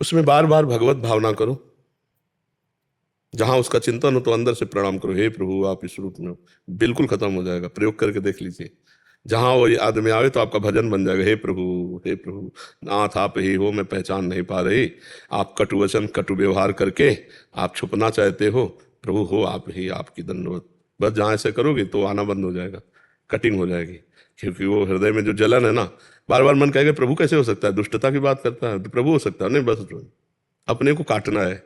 उसमें बार बार भगवत भावना करो। जहां उसका चिंतन हो तो अंदर से प्रणाम करो, हे प्रभु आप इस रूप में हो। बिल्कुल खत्म हो जाएगा, प्रयोग करके देख लीजिए। जहां वो आदमी आवे तो आपका भजन बन जाएगा, हे प्रभु हे प्रभु, नाथ आप ही हो, मैं पहचान नहीं पा रही। आप कटु वचन कटु व्यवहार करके आप छुपना चाहते हो, प्रभु हो आप ही, आपकी दंडवत। बस जहां ऐसे करोगे तो आना बंद हो जाएगा, कटिंग हो जाएगी। क्योंकि वो हृदय में जो जलन है ना, बार बार मन कहेगा प्रभु कैसे हो सकता है, दुष्टता की बात करता है तो प्रभु हो सकता है नहीं, बस अपने को काटना है,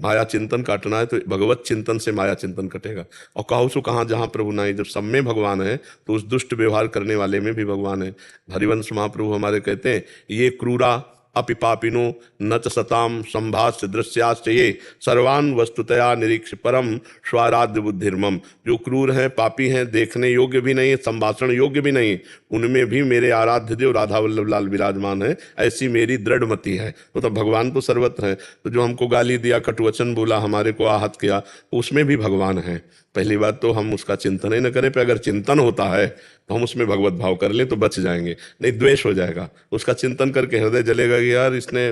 माया चिंतन काटना है तो भगवत चिंतन से माया चिंतन कटेगा। और कहो सो कहाँ जहाँ प्रभु नहीं, जब सब में भगवान है तो उस दुष्ट व्यवहार करने वाले में भी भगवान है। हरिवंश महाप्रभु हमारे कहते हैं, ये क्रूरा अपि पापिनो न च सताम संभाष्य दृश्याश्च ये सर्वान वस्तुतया निरीक्ष परम स्वाराध्य बुद्धिर्मम। जो क्रूर हैं, पापी हैं, देखने योग्य भी नहीं, संभाषण योग्य भी नहीं, उनमें भी मेरे आराध्य देव राधा वल्लभ लाल विराजमान है, ऐसी मेरी दृढ़ मति है। तो भगवान तो सर्वत्र है। तो जो हमको गाली दिया, कटुवचन बोला, हमारे को आहत किया, उसमें भी भगवान है। पहली बात तो हम उसका चिंतन ही न करें, पर अगर चिंतन होता है तो हम उसमें भगवत भाव कर लें तो बच जाएंगे, नहीं द्वेष हो जाएगा। उसका चिंतन करके हृदय जलेगा कि यार इसने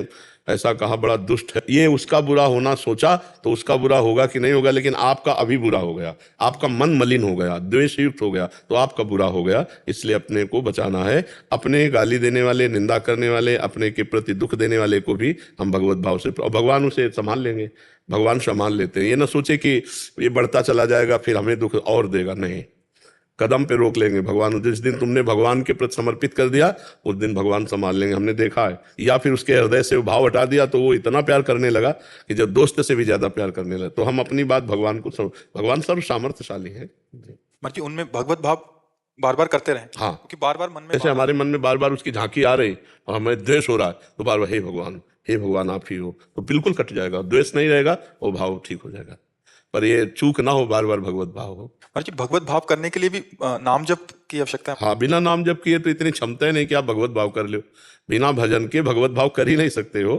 ऐसा कहा, बड़ा दुष्ट है, ये उसका बुरा होना सोचा तो उसका बुरा होगा कि नहीं होगा, लेकिन आपका अभी बुरा हो गया, आपका मन मलिन हो गया, द्वेष युक्त हो गया तो आपका बुरा हो गया। इसलिए अपने को बचाना है। अपने गाली देने वाले, निंदा करने वाले, अपने के प्रति दुख देने वाले को भी हम भगवत भाव से, और भगवान उसे संभाल लेंगे, भगवान संभाल लेते हैं। ये ना सोचे कि ये बढ़ता चला जाएगा फिर हमें दुख और देगा, नहीं, कदम पे रोक लेंगे भगवान। जिस दिन तुमने भगवान के प्रति समर्पित कर दिया उस दिन भगवान संभाल लेंगे, हमने देखा है। या फिर उसके हृदय से भाव हटा दिया तो वो इतना प्यार करने लगा कि जब दोस्त से भी ज्यादा प्यार करने लगा। तो हम अपनी बात भगवान को भगवान सर्व सामर्थ्यशाली है। मतलब उनमें भगवत भाव बार बार करते रहे। हाँ, क्योंकि बार बार मन में जैसे हमारे मन में बार बार उसकी झांकी आ रही और हमें द्वेष हो रहा है तो बार बार हे भगवान, हे भगवान आप ही हो, तो बिल्कुल कट जाएगा, द्वेष नहीं रहेगा, वो भाव ठीक हो जाएगा। पर ये चूक ना हो, बार बार भगवत भाव हो। जी, भगवत भाव करने के लिए भी नाम जप की आवश्यकता है। हाँ, बिना नाम जप किए तो इतनी क्षमता ही नहीं कि आप भगवत भाव कर लो। बिना भजन के भगवत भाव कर ही नहीं सकते हो,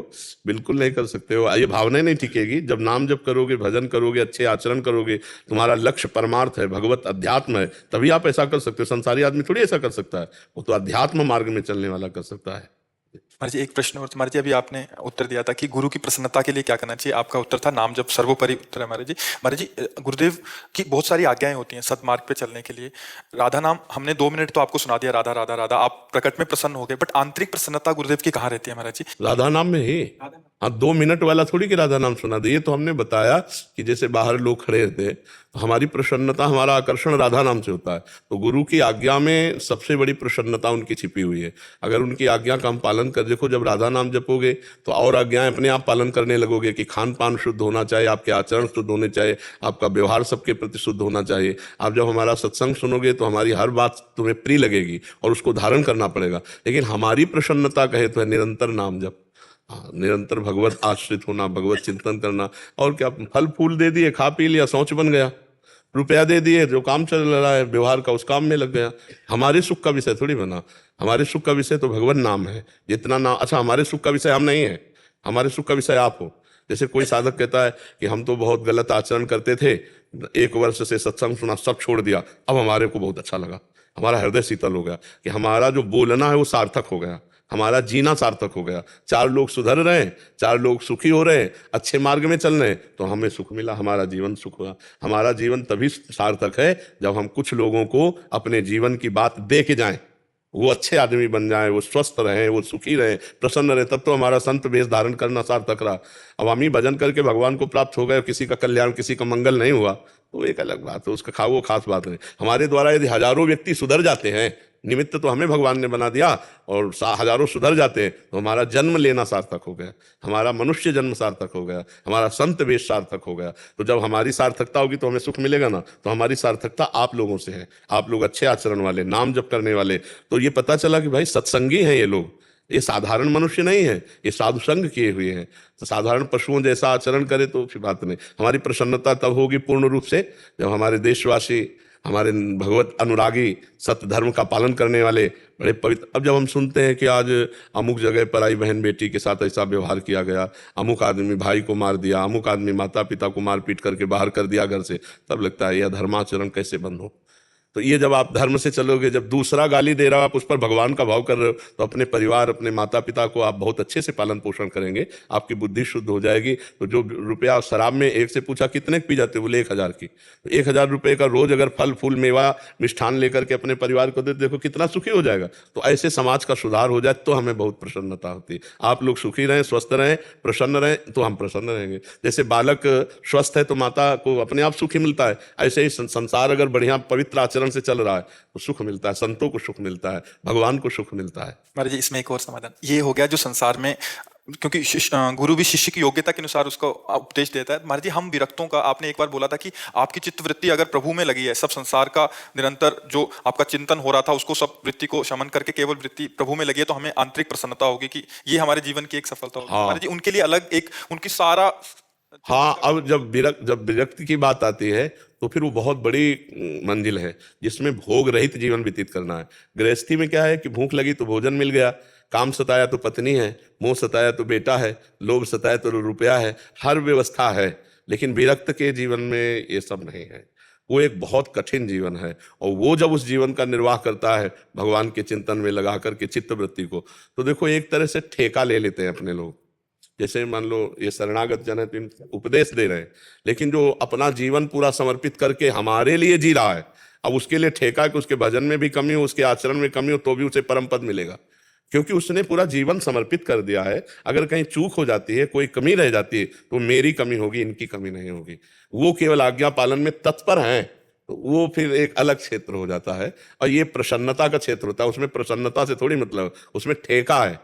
बिल्कुल नहीं कर सकते हो। ये भावना ही नहीं टिकेगी। जब नाम जप करोगे, भजन करोगे, अच्छे आचरण करोगे, तुम्हारा लक्ष्य परमार्थ है, भगवत अध्यात्म है, तभी आप ऐसा कर सकते हो। संसारी आदमी थोड़ी ऐसा कर सकता है, वो तो अध्यात्म मार्ग में चलने वाला कर सकता है। महाराज जी, एक प्रश्न और। महाराज जी, अभी आपने उत्तर दिया था कि गुरु की प्रसन्नता के लिए क्या करना चाहिए। आपका उत्तर था नाम जप सर्वोपरि उत्तर है। महाराज जी, गुरुदेव की बहुत सारी आज्ञाएं होती हैं सतमार्ग पे चलने के लिए। राधा नाम हमने 2 मिनट तो आपको सुना दिया, राधा राधा राधा, आप प्रकट में प्रसन्न हो गए, बट आंतरिक प्रसन्नता गुरुदेव की कहाँ रहती है महाराज जी? राधा नाम में ही। हाँ, 2 मिनट वाला थोड़ी कि राधा नाम सुना दे। ये तो हमने बताया कि जैसे बाहर लोग खड़े रहते, तो हमारी प्रसन्नता, हमारा आकर्षण राधा नाम से होता है। तो गुरु की आज्ञा में सबसे बड़ी प्रसन्नता उनकी छिपी हुई है। अगर उनकी आज्ञा का हम पालन कर, देखो जब राधा नाम जपोगे तो और आज्ञाएं अपने आप पालन करने लगोगे कि खान पान शुद्ध होना चाहिए, आपके आचरण शुद्ध होने चाहिए, आपका व्यवहार सबके प्रति शुद्ध होना चाहिए। आप जब हमारा सत्संग सुनोगे तो हमारी हर बात तुम्हें प्रिय लगेगी और उसको धारण करना पड़ेगा। लेकिन हमारी प्रसन्नता कहे तो है निरंतर नाम जप, निरंतर भगवत आश्रित होना, भगवत चिंतन करना। और क्या, फल फूल दे दिए, खा पी लिया, शौच बन गया, रुपया दे दिए, जो काम चल रहा है व्यवहार का उस काम में लग गया, हमारे सुख का विषय थोड़ी बना। हमारे सुख का विषय तो भगवान नाम है। जितना नाम, अच्छा हमारे सुख का विषय हम नहीं है, हमारे सुख का विषय आप हो। जैसे कोई साधक कहता है कि हम तो बहुत गलत आचरण करते थे, 1 वर्ष से सत्संग सुना, सब छोड़ दिया, अब हमारे को बहुत अच्छा लगा, हमारा हृदय शीतल हो गया, कि हमारा जो बोलना है वो सार्थक हो गया, हमारा जीना सार्थक हो गया। 4 लोग सुधर रहे हैं, 4 लोग सुखी हो रहे हैं, अच्छे मार्ग में चल रहे हैं, तो हमें सुख मिला, हमारा जीवन सुख हुआ। हमारा जीवन तभी सार्थक है जब हम कुछ लोगों को अपने जीवन की बात दे के जाएं, वो अच्छे आदमी बन जाएं, वो स्वस्थ रहें, वो सुखी रहें, प्रसन्न रहें, तब तो हमारा संत वेश धारण करना सार्थक रहा। अब हम ही भजन करके भगवान को प्राप्त हो गए, किसी का कल्याण, किसी का मंगल नहीं हुआ, तो एक अलग बात है, उसका वो खास बात नहीं। हमारे द्वारा यदि हजारों व्यक्ति सुधर जाते हैं, निमित्त तो हमें भगवान ने बना दिया, और हजारों सुधर जाते हैं, तो हमारा जन्म लेना सार्थक हो गया, हमारा मनुष्य जन्म सार्थक हो गया, हमारा संत वेश सार्थक हो गया। तो जब हमारी सार्थकता होगी तो हमें सुख मिलेगा ना। तो हमारी सार्थकता आप लोगों से है, आप लोग अच्छे आचरण वाले, नाम जप करने वाले। तो ये पता चला कि भाई सत्संगी हैं ये लोग, ये साधारण मनुष्य नहीं है, ये साधु संग किए हुए हैं। तो साधारण पशुओं जैसा आचरण करे तो फिर बात नहीं। हमारी प्रसन्नता तब होगी पूर्ण रूप से जब हमारे देशवासी, हमारे भगवत अनुरागी, सत्य धर्म का पालन करने वाले, बड़े पवित्र। अब जब हम सुनते हैं कि आज अमुक जगह पर आई बहन बेटी के साथ ऐसा व्यवहार किया गया, अमुक आदमी भाई को मार दिया, अमुक आदमी माता पिता को मार पीट करके बाहर कर दिया घर से, तब लगता है यह धर्माचरण कैसे बंद हो। तो ये जब आप धर्म से चलोगे, जब दूसरा गाली दे रहा हो आप उस पर भगवान का भाव कर रहे हो, तो अपने परिवार, अपने माता पिता को आप बहुत अच्छे से पालन पोषण करेंगे, आपकी बुद्धि शुद्ध हो जाएगी। तो जो रुपया शराब में, एक से पूछा कितने पी जाते हो, बोले 1000 की। तो 1000 रुपये का रोज अगर फल फूल मेवा मिष्ठान लेकर के अपने परिवार को दे, देखो कितना सुखी हो जाएगा। तो ऐसे समाज का सुधार हो जाए तो हमें बहुत प्रसन्नता होती है। आप लोग सुखी रहें, स्वस्थ रहें, प्रसन्न रहें, तो हम प्रसन्न रहेंगे। जैसे बालक स्वस्थ है तो माता को अपने आप सुखी मिलता है, ऐसे ही संसार अगर बढ़िया पवित्र आचरण से चल रहा है तो सुख मिलता है, संतों को सुख मिलता है, भगवान को सुख मिलता है। महाराज जी इसमें एक और समाधान ये हो गया जो संसार में, क्योंकि गुरु भी शिष्य की योग्यता के अनुसार उसको उपदेश देता है। महाराज जी हम विरक्तों का, आपने एक बार बोला था कि आपकी चित्त वृत्ति अगर प्रभु में लगी है, सब संसार का निरंतर जो आपका चिंतन हो रहा था उसको, सब वृत्ति को शमन करके केवल वृत्ति प्रभु में लगी है, तो हमें आंतरिक प्रसन्नता होगी कि ये हमारे जीवन की एक सफलता होगी। हाँ। महाराज जी उनके लिए अलग एक उनकी सारा, हाँ, अब जब विरक्ति की बात आती है तो फिर वो बहुत बड़ी मंजिल है जिसमें भोग रहित जीवन व्यतीत करना है। गृहस्थी में क्या है कि भूख लगी तो भोजन मिल गया, काम सताया तो पत्नी है, मोह सताया तो बेटा है, लोभ सताया तो रुपया है, हर व्यवस्था है। लेकिन विरक्त के जीवन में ये सब नहीं है, वो एक बहुत कठिन जीवन है। और वो जब उस जीवन का निर्वाह करता है भगवान के चिंतन में लगा करके चित्त वृत्ति को, तो देखो एक तरह से ठेका ले लेते हैं अपने लोग। जैसे मान लो ये शरणागत जन है तो इनको उपदेश दे रहे हैं, लेकिन जो अपना जीवन पूरा समर्पित करके हमारे लिए जी रहा है, अब उसके लिए ठेका है कि उसके भजन में भी कमी हो, उसके आचरण में कमी हो, तो भी उसे परम पद मिलेगा, क्योंकि उसने पूरा जीवन समर्पित कर दिया है। अगर कहीं चूक हो जाती है, कोई कमी रह जाती है, तो मेरी कमी होगी, इनकी कमी नहीं होगी। वो केवल आज्ञा पालन में तत्पर हैं, तो वो फिर एक अलग क्षेत्र हो जाता है। और ये प्रसन्नता का क्षेत्र होता है, उसमें प्रसन्नता से थोड़ी मतलब, उसमें ठेका है।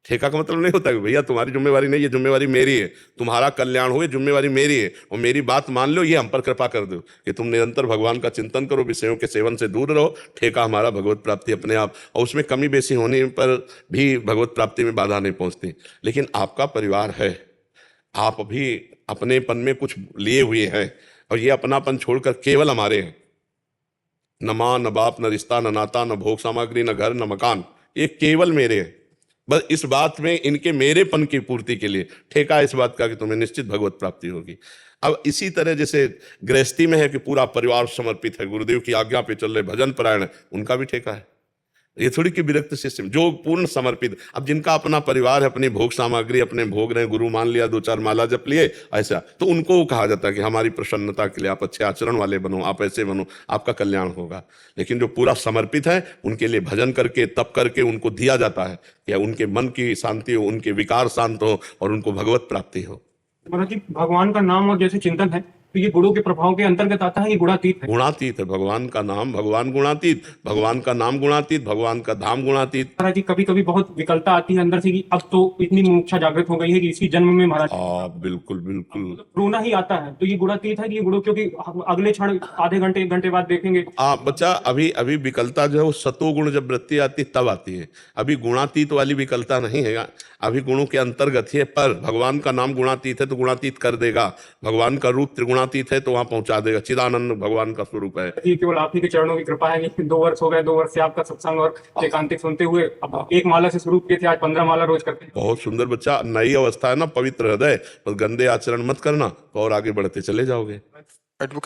ठेका का मतलब नहीं होता कि भैया तुम्हारी जिम्मेवारी नहीं, ये जिम्मेवारी मेरी है, तुम्हारा कल्याण हो, ये जिम्मेवारी मेरी है, और मेरी बात मान लो, ये हम पर कृपा कर दो कि तुम निरंतर भगवान का चिंतन करो, विषयों के सेवन से दूर रहो। ठेका हमारा भगवत प्राप्ति अपने आप, और उसमें कमी बेसी होने पर भी भगवत प्राप्ति में बाधा नहीं पहुंचती। लेकिन आपका परिवार है, आप अभी अपनेपन में कुछ लिए हुए हैं, और ये अपनापन छोड़कर केवल हमारे हैं। न माँ, न बाप, न रिश्ता, न नाता, न भोग सामग्री, न घर, न मकान, ये केवल मेरे हैं। बस इस बात में, इनके मेरेपन की पूर्ति के लिए ठेका इस बात का कि तुम्हें निश्चित भगवत प्राप्ति होगी। अब इसी तरह जैसे गृहस्थी में है कि पूरा परिवार समर्पित है, गुरुदेव की आज्ञा पे चल रहे, भजन परायण है, उनका भी ठेका है। ये थोड़ी कि विरक्त शिष्य जो पूर्ण समर्पित, अब जिनका अपना परिवार है, अपनी भोग सामग्री अपने भोग रहे, गुरु मान लिया, 2-4 माला जप लिए, ऐसा, तो उनको कहा जाता है कि हमारी प्रसन्नता के लिए आप अच्छे आचरण वाले बनो, आप ऐसे बनो, आपका कल्याण होगा। लेकिन जो पूरा समर्पित है, उनके लिए भजन करके, तप करके उनको दिया जाता है कि उनके मन की शांति हो, उनके विकार शांत हो, और उनको भगवत प्राप्ति हो। महाराज जी भगवान का नाम और जैसे चिंतन है, तो ये गुणों के प्रभाव के अंतर्गत आता है, ये गुणातीत है? गुणातीत है। भगवान का नाम भगवान गुणातीत, भगवान का नाम गुणातीत, भगवान का धाम गुणातीत। महाराज जी कभी कभी बहुत विकलता आती है अंदर से कि अब तो इतनी मुमुक्षा जागृत हो गई है कि इसी जन्म में महाराज बिल्कुल बिल्कुल रोना ही आता है, तो ये गुणातीत है कि ये गुणों, क्योंकि अगले क्षण आधे घंटे 1 घंटे बाद देखेंगे। बच्चा, अभी विकलता जो है वो सतोगुण जब वृत्ति आती तब आती है, अभी गुणातीत वाली विकलता नहीं है, अभी गुणों के अंतर्गत ही है। पर भगवान का नाम गुणातीत है तो गुणातीत कर देगा, भगवान का रूप त्रिगुणातीत है तो वहां पहुंचा देगा। चिदानंद भगवान का स्वरूप है। ये केवल आप ही के चरणों की कृपा है कि 2 वर्ष हो गए, 2 वर्ष से आपका सत्संग और एकांतिक सुनते हुए, अब 1 माला से शुरू किए थे, आज 15 माला रोज करते हैं। बहुत सुंदर बच्चा, नई अवस्था है ना, पवित्र हृदय, बस गंदे आचरण मत करना, तो और आगे बढ़ते चले जाओगे। एडवोकेट